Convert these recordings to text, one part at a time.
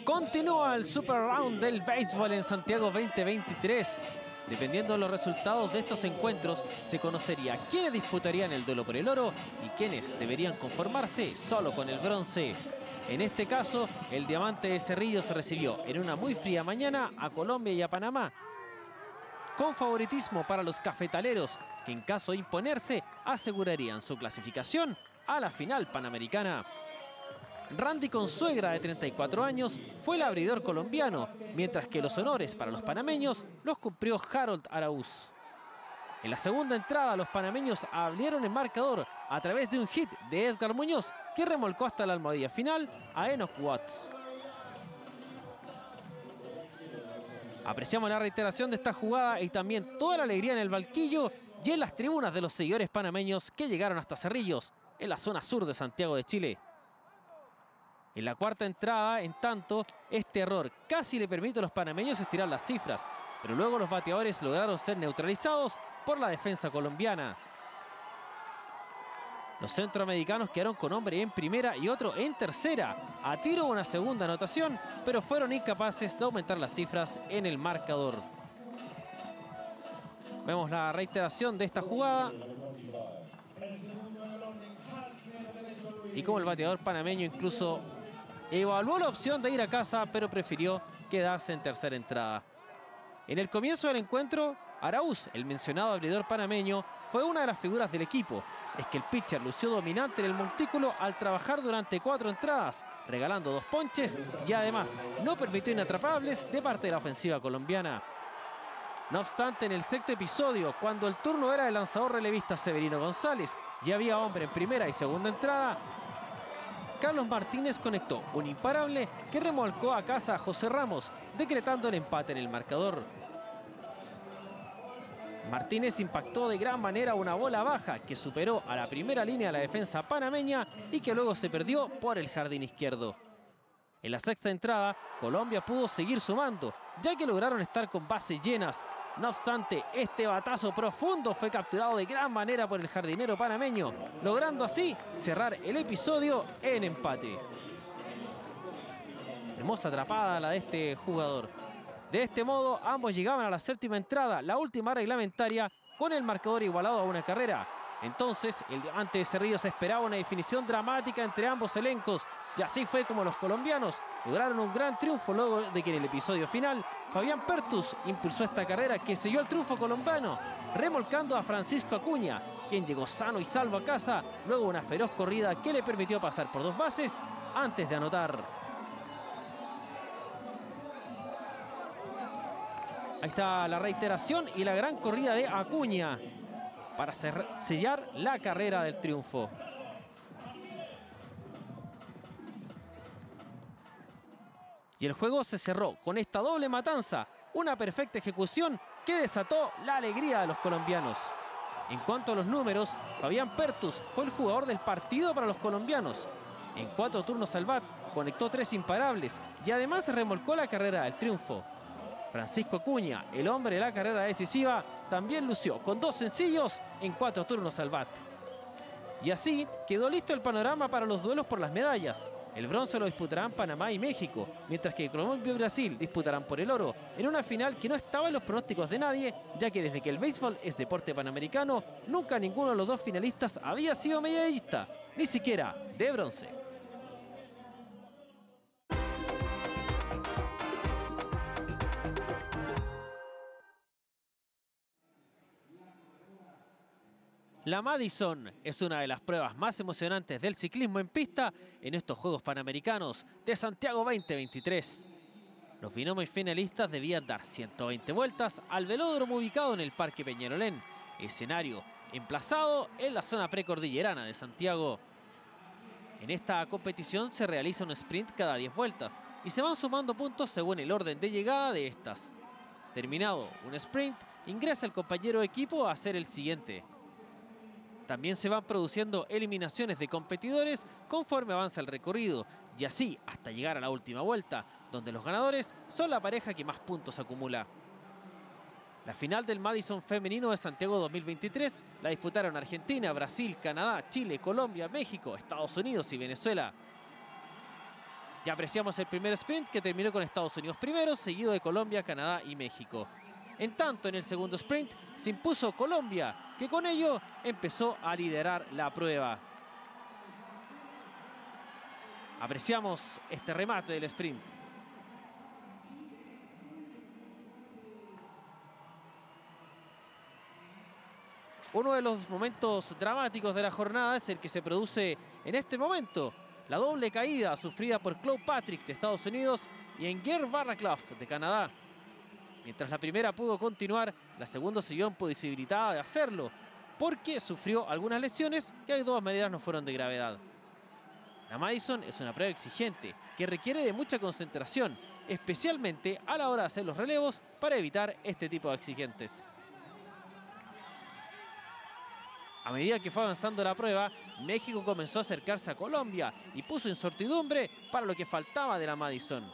Continúa el Super Round del béisbol en Santiago 2023. Dependiendo de los resultados de estos encuentros, se conocería quiénes disputarían el duelo por el oro y quiénes deberían conformarse solo con el bronce. En este caso, el Diamante de Cerrillos recibió en una muy fría mañana a Colombia y a Panamá, con favoritismo para los cafetaleros, que en caso de imponerse asegurarían su clasificación a la final panamericana. Randy Consuegra, de 34 años, fue el abridor colombiano, mientras que los honores para los panameños los cumplió Harold Araúz. En la segunda entrada, los panameños abrieron el marcador a través de un hit de Edgar Muñoz, que remolcó hasta la almohadilla final a Enoch Watts. Apreciamos la reiteración de esta jugada y también toda la alegría en el banquillo y en las tribunas de los seguidores panameños que llegaron hasta Cerrillos, en la zona sur de Santiago de Chile. En la cuarta entrada, en tanto, este error casi le permite a los panameños estirar las cifras, pero luego los bateadores lograron ser neutralizados por la defensa colombiana. Los centroamericanos quedaron con hombre en primera y otro en tercera. A tiro una segunda anotación, pero fueron incapaces de aumentar las cifras en el marcador. Vemos la reiteración de esta jugada. Y como el bateador panameño incluso evaluó la opción de ir a casa, pero prefirió quedarse en tercera entrada. En el comienzo del encuentro, Araúz, el mencionado abridor panameño, fue una de las figuras del equipo. Es que el pitcher lució dominante en el montículo al trabajar durante 4 entradas, regalando 2 ponches y además no permitió inatrapables de parte de la ofensiva colombiana. No obstante, en el sexto episodio, cuando el turno era del lanzador relevista Severino González y había hombre en primera y segunda entrada, Carlos Martínez conectó un imparable que remolcó a casa a José Ramos, decretando el empate en el marcador. Martínez impactó de gran manera una bola baja que superó a la primera línea de la defensa panameña y que luego se perdió por el jardín izquierdo. En la sexta entrada, Colombia pudo seguir sumando, ya que lograron estar con bases llenas. No obstante, este batazo profundo fue capturado de gran manera por el jardinero panameño, logrando así cerrar el episodio en empate. Hermosa atrapada la de este jugador. De este modo, ambos llegaban a la séptima entrada, la última reglamentaria, con el marcador igualado a una carrera. Entonces, el Diamante de Cerrillos esperaba una definición dramática entre ambos elencos, y así fue como los colombianos lograron un gran triunfo luego de que en el episodio final Fabián Pertus impulsó esta carrera que selló el triunfo colombiano, remolcando a Francisco Acuña, quien llegó sano y salvo a casa luego de una feroz corrida que le permitió pasar por 2 bases antes de anotar. Ahí está la reiteración y la gran corrida de Acuña para sellar la carrera del triunfo. Y el juego se cerró con esta doble matanza, una perfecta ejecución que desató la alegría de los colombianos. En cuanto a los números, Fabián Pertus fue el jugador del partido para los colombianos. En 4 turnos al bat, conectó 3 imparables y además remolcó la carrera del triunfo. Francisco Acuña, el hombre de la carrera decisiva, también lució con 2 sencillos en 4 turnos al bat. Y así quedó listo el panorama para los duelos por las medallas. El bronce lo disputarán Panamá y México, mientras que Colombia y Brasil disputarán por el oro, en una final que no estaba en los pronósticos de nadie, ya que desde que el béisbol es deporte panamericano, nunca ninguno de los 2 finalistas había sido medallista, ni siquiera de bronce. La Madison es una de las pruebas más emocionantes del ciclismo en pista en estos Juegos Panamericanos de Santiago 2023. Los binomios finalistas debían dar 120 vueltas al velódromo ubicado en el Parque Peñarolén, escenario emplazado en la zona precordillerana de Santiago. En esta competición se realiza un sprint cada 10 vueltas y se van sumando puntos según el orden de llegada de estas. Terminado un sprint, ingresa el compañero de equipo a hacer el siguiente. También se van produciendo eliminaciones de competidores conforme avanza el recorrido, y así hasta llegar a la última vuelta, donde los ganadores son la pareja que más puntos acumula. La final del Madison femenino de Santiago 2023 la disputaron Argentina, Brasil, Canadá, Chile, Colombia, México, Estados Unidos y Venezuela. Ya apreciamos el primer sprint que terminó con Estados Unidos primero, seguido de Colombia, Canadá y México. En tanto, en el segundo sprint se impuso Colombia, que con ello empezó a liderar la prueba. Apreciamos este remate del sprint. Uno de los momentos dramáticos de la jornada es el que se produce en este momento. La doble caída sufrida por Chloe Patrick de Estados Unidos y Inger Barraclough de Canadá. Mientras la primera pudo continuar, la segunda siguió imposibilitada de hacerlo porque sufrió algunas lesiones que de todas maneras no fueron de gravedad. La Madison es una prueba exigente que requiere de mucha concentración, especialmente a la hora de hacer los relevos para evitar este tipo de accidentes. A medida que fue avanzando la prueba, México comenzó a acercarse a Colombia y puso incertidumbre para lo que faltaba de la Madison.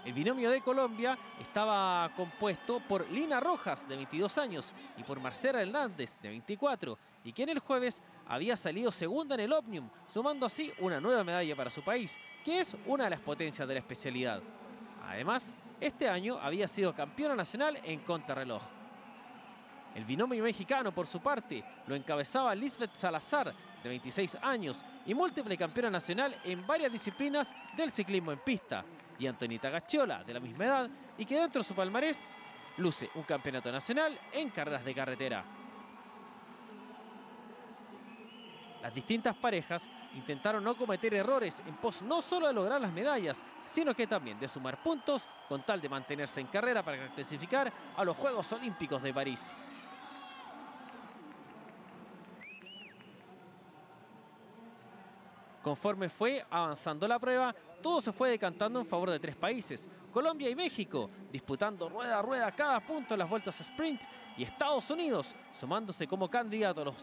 El binomio de Colombia estaba compuesto por Lina Rojas, de 22 años, y por Marcela Hernández, de 24, y quien el jueves había salido segunda en el Omnium, sumando así una nueva medalla para su país, que es una de las potencias de la especialidad. Además, este año había sido campeona nacional en contrarreloj. El binomio mexicano, por su parte, lo encabezaba Lisbeth Salazar, de 26 años, y múltiple campeona nacional en varias disciplinas del ciclismo en pista, y Antonita Gacciola, de la misma edad, y que dentro de su palmarés luce un campeonato nacional en carreras de carretera. Las distintas parejas intentaron no cometer errores en pos no solo de lograr las medallas, sino que también de sumar puntos con tal de mantenerse en carrera para clasificar a los Juegos Olímpicos de París. Conforme fue avanzando la prueba, todo se fue decantando en favor de tres países, Colombia y México, disputando rueda a rueda cada punto en las vueltas sprint, y Estados Unidos, sumándose como candidato a los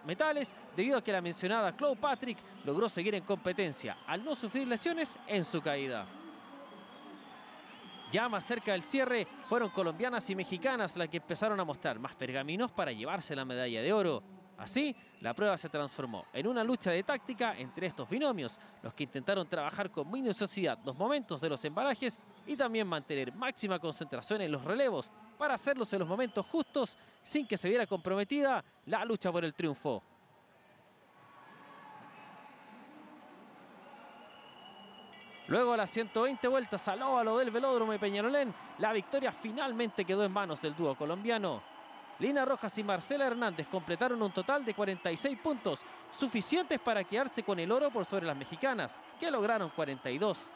metales, debido a que la mencionada Chloe Patrick logró seguir en competencia, al no sufrir lesiones en su caída. Ya más cerca del cierre, fueron colombianas y mexicanas las que empezaron a mostrar más pergaminos para llevarse la medalla de oro. Así, la prueba se transformó en una lucha de táctica entre estos binomios, los que intentaron trabajar con minuciosidad los momentos de los embalajes y también mantener máxima concentración en los relevos para hacerlos en los momentos justos sin que se viera comprometida la lucha por el triunfo. Luego de las 120 vueltas al óvalo del velódromo de Peñalolén, la victoria finalmente quedó en manos del dúo colombiano. Lina Rojas y Marcela Hernández completaron un total de 46 puntos, suficientes para quedarse con el oro por sobre las mexicanas, que lograron 42.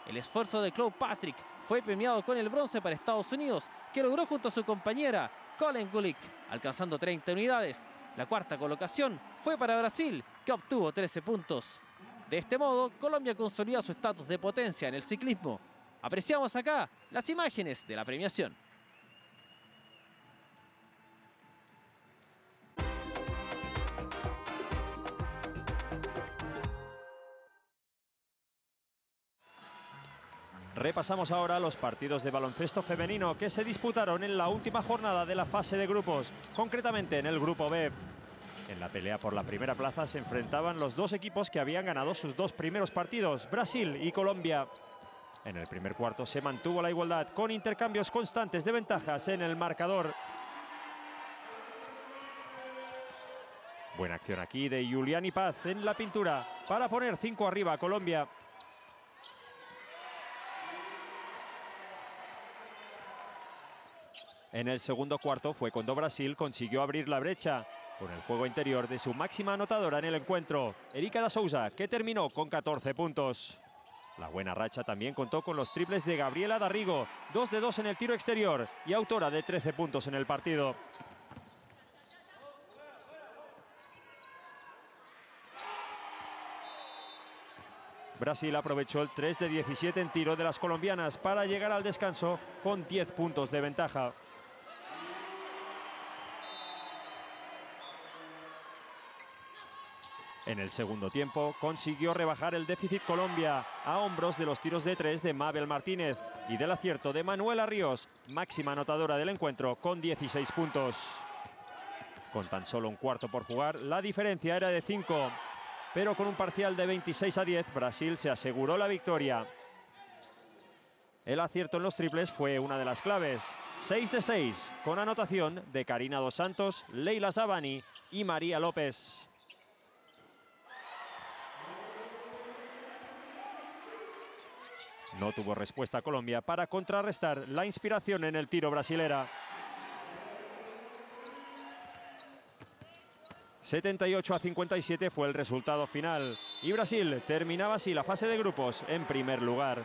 El esfuerzo de Chloe Patrick fue premiado con el bronce para Estados Unidos, que logró junto a su compañera Colleen Gulick, alcanzando 30 unidades. La cuarta colocación fue para Brasil, que obtuvo 13 puntos. De este modo, Colombia consolida su estatus de potencia en el ciclismo. Apreciamos acá las imágenes de la premiación. Repasamos ahora los partidos de baloncesto femenino que se disputaron en la última jornada de la fase de grupos, concretamente en el grupo B. En la pelea por la primera plaza se enfrentaban los dos equipos que habían ganado sus dos primeros partidos, Brasil y Colombia. En el primer cuarto se mantuvo la igualdad con intercambios constantes de ventajas en el marcador. Buena acción aquí de Juliani Paz en la pintura para poner 5 arriba a Colombia. En el segundo cuarto fue cuando Brasil consiguió abrir la brecha con el juego interior de su máxima anotadora en el encuentro, Erika da Souza, que terminó con 14 puntos. La buena racha también contó con los triples de Gabriela Darrigo, 2 de 2 en el tiro exterior y autora de 13 puntos en el partido. Brasil aprovechó el 3 de 17 en tiro de las colombianas para llegar al descanso con 10 puntos de ventaja. En el segundo tiempo consiguió rebajar el déficit Colombia a hombros de los tiros de 3 de Mabel Martínez y del acierto de Manuela Ríos, máxima anotadora del encuentro con 16 puntos. Con tan solo un cuarto por jugar, la diferencia era de 5. Pero con un parcial de 26-10, Brasil se aseguró la victoria. El acierto en los triples fue una de las claves. 6 de 6, con anotación de Karina Dos Santos, Leila Zabani y María López. No tuvo respuesta Colombia para contrarrestar la inspiración en el tiro brasilera. 78-57 fue el resultado final y Brasil terminaba así la fase de grupos en primer lugar.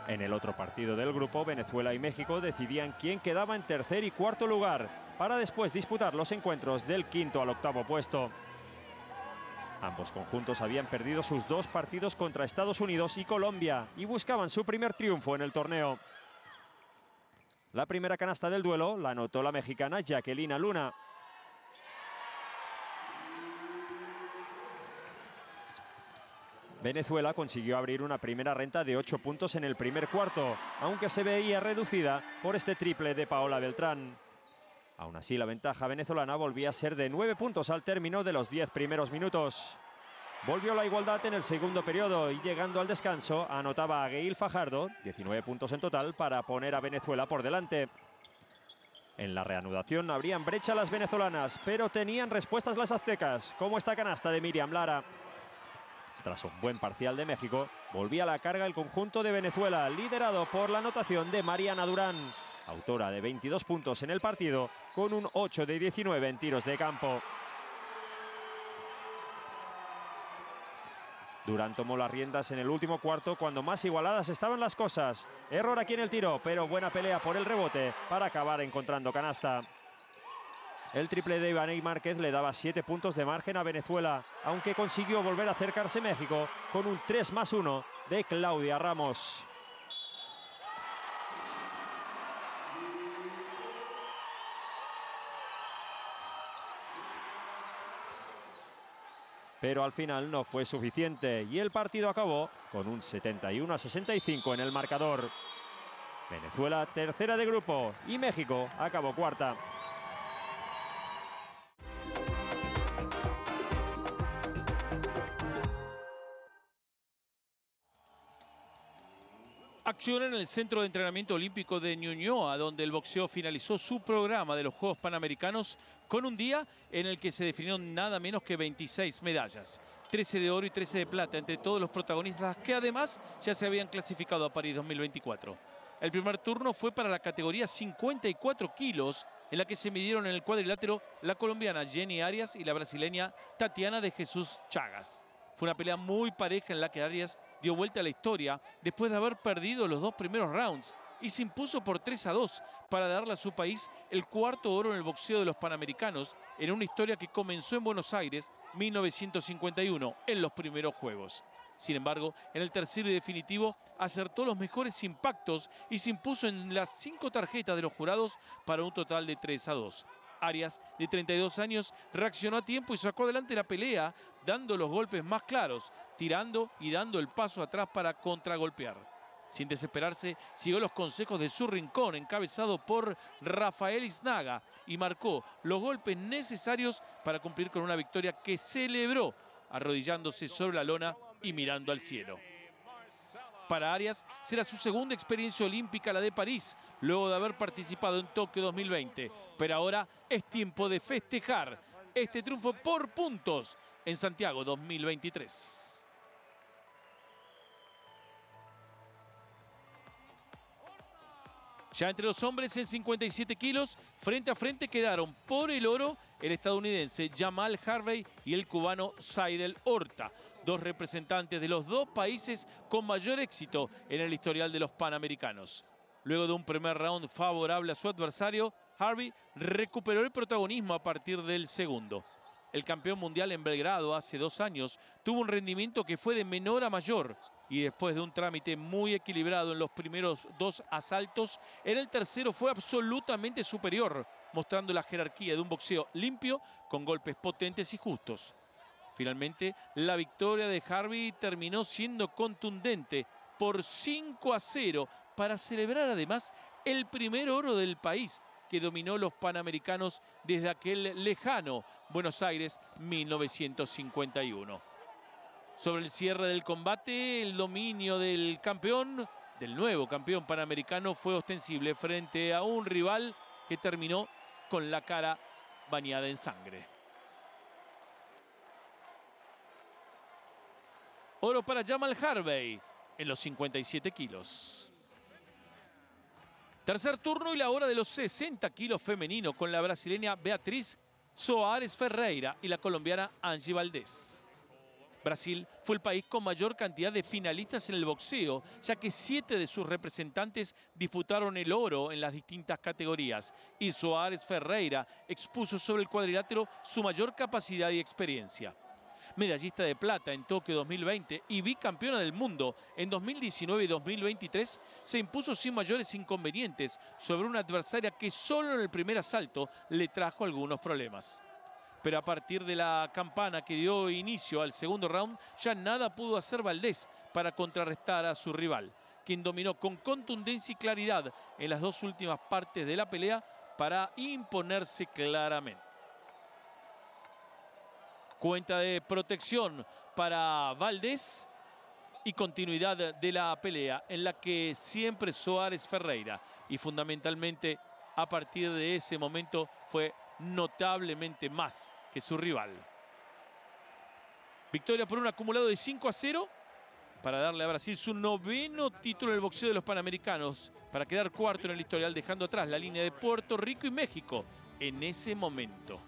En el otro partido del grupo, Venezuela y México decidían quién quedaba en tercer y cuarto lugar, para después disputar los encuentros del quinto al octavo puesto. Ambos conjuntos habían perdido sus 2 partidos contra Estados Unidos y Colombia y buscaban su primer triunfo en el torneo. La primera canasta del duelo la anotó la mexicana Jacquelina Luna. Venezuela consiguió abrir una primera renta de 8 puntos en el primer cuarto, aunque se veía reducida por este triple de Paola Beltrán. Aún así, la ventaja venezolana volvía a ser de 9 puntos al término de los 10 primeros minutos. Volvió la igualdad en el segundo periodo y llegando al descanso anotaba a Gail Fajardo, 19 puntos en total, para poner a Venezuela por delante. En la reanudación abrían brecha las venezolanas, pero tenían respuestas las aztecas, como esta canasta de Miriam Lara. Tras un buen parcial de México, volvía a la carga el conjunto de Venezuela, liderado por la anotación de Mariana Durán, autora de 22 puntos en el partido, con un 8 de 19 en tiros de campo. Durán tomó las riendas en el último cuarto cuando más igualadas estaban las cosas. Error aquí en el tiro, pero buena pelea por el rebote para acabar encontrando canasta. El triple de Ivaney Márquez le daba 7 puntos de margen a Venezuela, aunque consiguió volver a acercarse México con un 3+1 de Claudia Ramos. Pero al final no fue suficiente y el partido acabó con un 71-65 en el marcador. Venezuela tercera de grupo y México acabó cuarta. Acción en el Centro de Entrenamiento Olímpico de Ñuñoa, donde el boxeo finalizó su programa de los Juegos Panamericanos con un día en el que se definieron nada menos que 26 medallas. 13 de oro y 13 de plata entre todos los protagonistas que además ya se habían clasificado a París 2024. El primer turno fue para la categoría 54 kilos, en la que se midieron en el cuadrilátero la colombiana Jenny Arias y la brasileña Tatiana de Jesús Chagas. Fue una pelea muy pareja en la que Arias dio vuelta a la historia después de haber perdido los 2 primeros rounds y se impuso por 3-2 para darle a su país el cuarto oro en el boxeo de los Panamericanos en una historia que comenzó en Buenos Aires 1951 en los primeros Juegos. Sin embargo, en el tercero y definitivo acertó los mejores impactos y se impuso en las 5 tarjetas de los jurados para un total de 3-2. Arias, de 32 años, reaccionó a tiempo y sacó adelante la pelea, dando los golpes más claros, tirando y dando el paso atrás para contragolpear. Sin desesperarse, siguió los consejos de su rincón, encabezado por Rafael Isnaga, y marcó los golpes necesarios para cumplir con una victoria que celebró, arrodillándose sobre la lona y mirando al cielo. Para Arias será su segunda experiencia olímpica, la de París, luego de haber participado en Tokio 2020. Pero ahora es tiempo de festejar este triunfo por puntos en Santiago 2023. Ya entre los hombres en 57 kilos, frente a frente quedaron por el oro el estadounidense Jamal Harvey y el cubano Seidel Horta, 2 representantes de los 2 países con mayor éxito en el historial de los Panamericanos. Luego de un primer round favorable a su adversario, Harvey recuperó el protagonismo a partir del segundo. El campeón mundial en Belgrado hace 2 años tuvo un rendimiento que fue de menor a mayor y después de un trámite muy equilibrado en los primeros 2 asaltos, en el tercero fue absolutamente superior, mostrando la jerarquía de un boxeo limpio con golpes potentes y justos. Finalmente, la victoria de Harvey terminó siendo contundente, por 5-0 para celebrar además el primer oro del país que dominó los Panamericanos desde aquel lejano Buenos Aires 1951. Sobre el cierre del combate, el dominio del campeón, del nuevo campeón panamericano, fue ostensible frente a un rival que terminó con la cara bañada en sangre. Oro para Jamal Harvey en los 57 kilos. Tercer turno y la hora de los 60 kilos femenino con la brasileña Beatriz Soares Ferreira y la colombiana Angie Valdés. Brasil fue el país con mayor cantidad de finalistas en el boxeo, ya que 7 de sus representantes disputaron el oro en las distintas categorías. Y Soares Ferreira expuso sobre el cuadrilátero su mayor capacidad y experiencia. Medallista de plata en Tokio 2020 y bicampeona del mundo en 2019 y 2023, se impuso sin mayores inconvenientes sobre una adversaria que solo en el primer asalto le trajo algunos problemas. Pero a partir de la campana que dio inicio al segundo round, ya nada pudo hacer Valdés para contrarrestar a su rival, quien dominó con contundencia y claridad en las dos últimas partes de la pelea para imponerse claramente. Cuenta de protección para Valdés y continuidad de la pelea en la que siempre Soares Ferreira, y fundamentalmente a partir de ese momento fue notablemente más que su rival. Victoria por un acumulado de 5-0 para darle a Brasil su 9º título en el boxeo de los Panamericanos, para quedar cuarto en el historial, dejando atrás la línea de Puerto Rico y México en ese momento.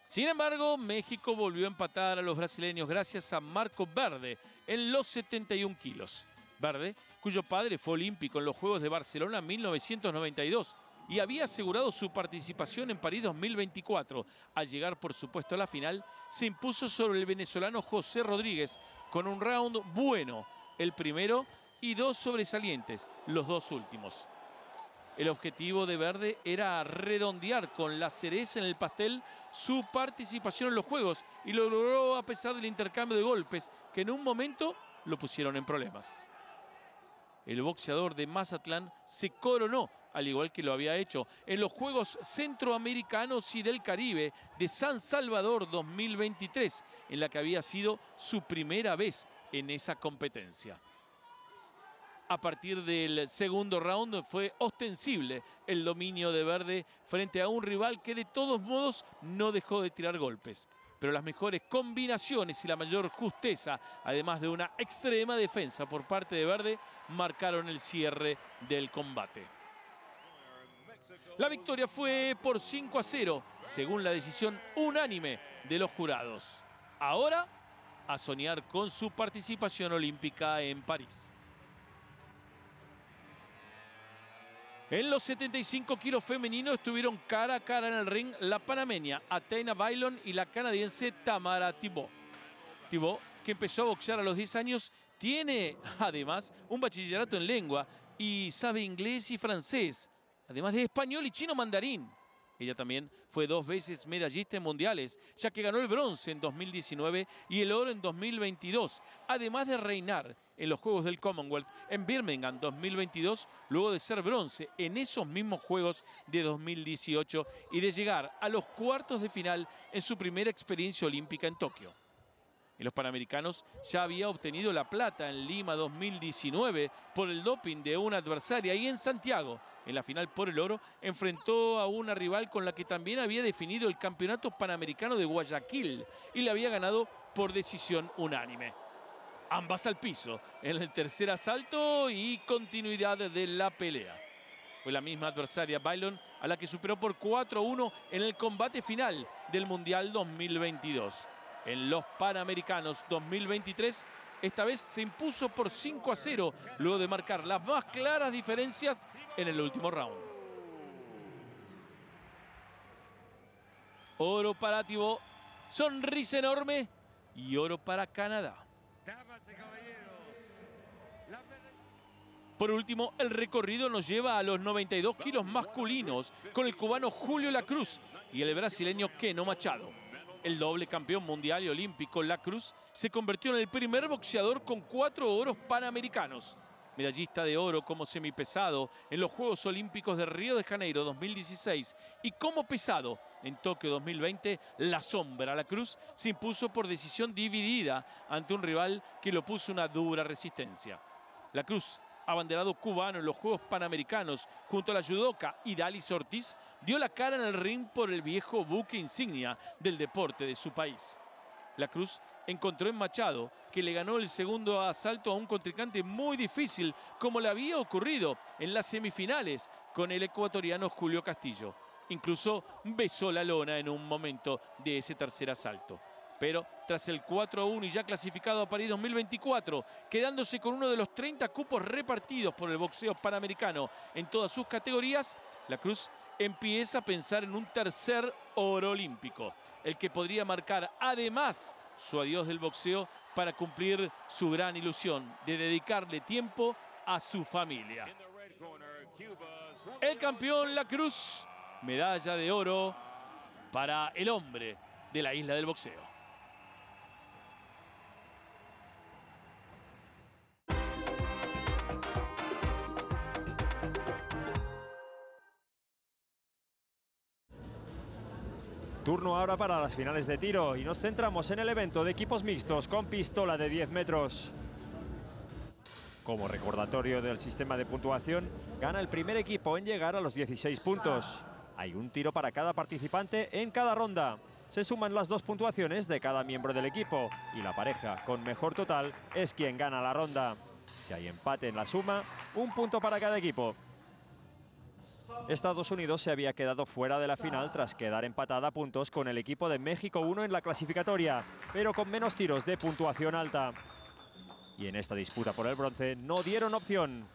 Sin embargo, México volvió a empatar a los brasileños gracias a Marco Verde en los 71 kilos. Verde, cuyo padre fue olímpico en los Juegos de Barcelona en 1992 y había asegurado su participación en París 2024. Al llegar, por supuesto, a la final, se impuso sobre el venezolano José Rodríguez con un round bueno, el primero, y 2 sobresalientes, los 2 últimos. El objetivo de Verde era redondear con la cereza en el pastel su participación en los Juegos y lo logró a pesar del intercambio de golpes que en un momento lo pusieron en problemas. El boxeador de Mazatlán se coronó, al igual que lo había hecho en los Juegos Centroamericanos y del Caribe de San Salvador 2023, en la que había sido su primera vez en esa competencia. A partir del segundo round fue ostensible el dominio de Verde frente a un rival que de todos modos no dejó de tirar golpes. Pero las mejores combinaciones y la mayor justeza, además de una extrema defensa por parte de Verde, marcaron el cierre del combate. La victoria fue por 5-0, según la decisión unánime de los jurados. Ahora, a soñar con su participación olímpica en París. En los 75 kilos femeninos estuvieron cara a cara en el ring la panameña Athena Bailon y la canadiense Tamara Thibault. Thibault, que empezó a boxear a los 10 años, tiene además un bachillerato en lengua y sabe inglés y francés, además de español y chino mandarín. Ella también fue 2 veces medallista en mundiales, ya que ganó el bronce en 2019 y el oro en 2022, además de reinar en los Juegos del Commonwealth en Birmingham 2022, luego de ser bronce en esos mismos Juegos de 2018 y de llegar a los cuartos de final en su primera experiencia olímpica en Tokio. En los Panamericanos ya había obtenido la plata en Lima 2019 por el doping de una adversaria y en Santiago, en la final por el oro, enfrentó a una rival con la que también había definido el Campeonato Panamericano de Guayaquil y le había ganado por decisión unánime. Ambas al piso en el tercer asalto y continuidad de la pelea. Fue la misma adversaria Bailon a la que superó por 4-1 en el combate final del Mundial 2022. En los Panamericanos 2023, esta vez se impuso por 5-0, luego de marcar las más claras diferencias en el último round. Oro para Thibault, sonrisa enorme y oro para Canadá. Por último, el recorrido nos lleva a los 92 kilos masculinos con el cubano Julio La Cruz y el brasileño Keno Machado. El doble campeón mundial y olímpico La Cruz se convirtió en el primer boxeador con 4 oros panamericanos. Medallista de oro como semipesado en los Juegos Olímpicos de Río de Janeiro 2016 y como pesado en Tokio 2020, La Sombra La Cruz se impuso por decisión dividida ante un rival que le opuso una dura resistencia. La Cruz, abanderado cubano en los Juegos Panamericanos junto a la judoka Idalis Ortiz, dio la cara en el ring por el viejo buque insignia del deporte de su país. La Cruz encontró en Machado, que le ganó el segundo asalto a un contrincante muy difícil, como le había ocurrido en las semifinales con el ecuatoriano Julio Castillo. Incluso besó la lona en un momento de ese tercer asalto. Pero tras el 4-1 y ya clasificado a París 2024, quedándose con uno de los 30 cupos repartidos por el boxeo panamericano en todas sus categorías, La Cruz empieza a pensar en un tercer oro olímpico, el que podría marcar además su adiós del boxeo para cumplir su gran ilusión de dedicarle tiempo a su familia. El campeón La Cruz, medalla de oro para el hombre de la isla del boxeo. Turno ahora para las finales de tiro y nos centramos en el evento de equipos mixtos con pistola de 10 metros. Como recordatorio del sistema de puntuación, gana el primer equipo en llegar a los 16 puntos. Hay un tiro para cada participante en cada ronda. Se suman las 2 puntuaciones de cada miembro del equipo y la pareja con mejor total es quien gana la ronda. Si hay empate en la suma, un punto para cada equipo. Estados Unidos se había quedado fuera de la final tras quedar empatada a puntos con el equipo de México 1 en la clasificatoria, pero con menos tiros de puntuación alta. Y en esta disputa por el bronce no dieron opción.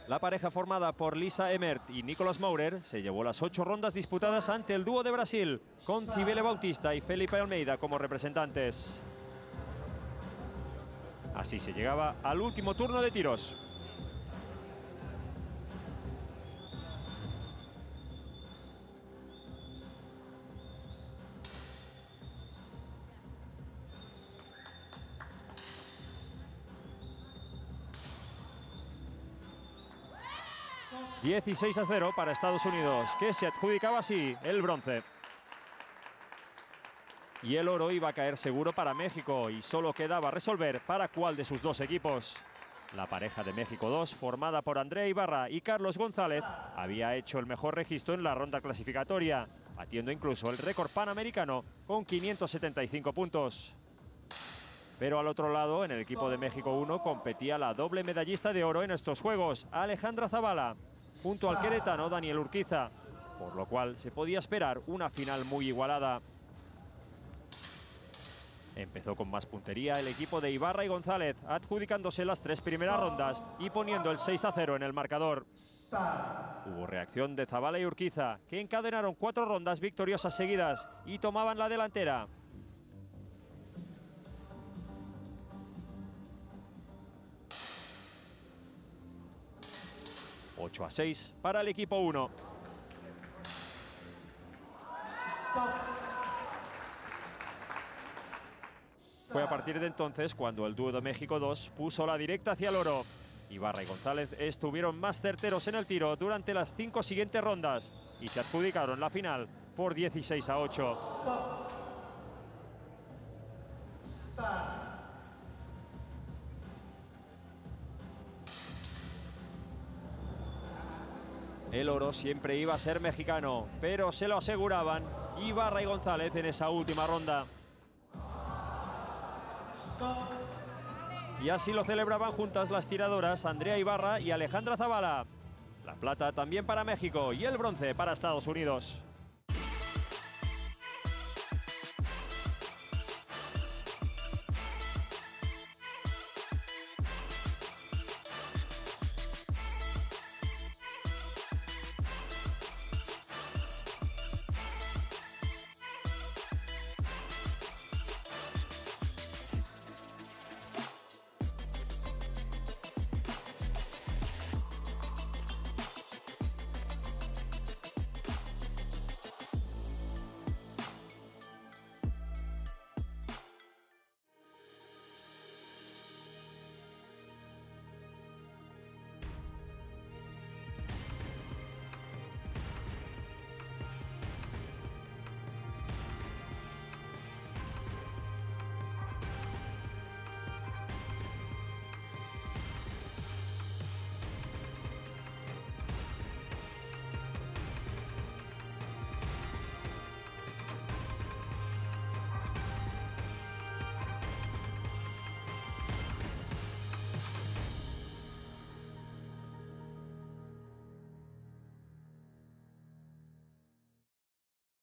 La pareja formada por Lisa Emert y Nicolás Maurer se llevó las 8 rondas disputadas ante el dúo de Brasil, con Cibele Bautista y Felipe Almeida como representantes. Así se llegaba al último turno de tiros. ...16-0 para Estados Unidos, que se adjudicaba así el bronce. Y el oro iba a caer seguro para México y solo quedaba resolver para cuál de sus dos equipos. La pareja de México 2, formada por Andrea Ibarra y Carlos González, había hecho el mejor registro en la ronda clasificatoria, batiendo incluso el récord panamericano con 575 puntos. Pero al otro lado, en el equipo de México 1, competía la doble medallista de oro en estos Juegos, Alejandra Zavala, junto al queretano Daniel Urquiza, por lo cual se podía esperar una final muy igualada. Empezó con más puntería el equipo de Ibarra y González, adjudicándose las 3 primeras rondas y poniendo el 6-0 en el marcador. Hubo reacción de Zavala y Urquiza, que encadenaron 4 rondas victoriosas seguidas y tomaban la delantera. ...8-6 para el equipo 1. Fue a partir de entonces cuando el dúo de México 2 puso la directa hacia el oro. Ibarra y González estuvieron más certeros en el tiro durante las 5 siguientes rondas y se adjudicaron la final por 16-8. El oro siempre iba a ser mexicano, pero se lo aseguraban Ibarra y González en esa última ronda. Y así lo celebraban juntas las tiradoras Andrea Ibarra y Alejandra Zavala. La plata también para México y el bronce para Estados Unidos.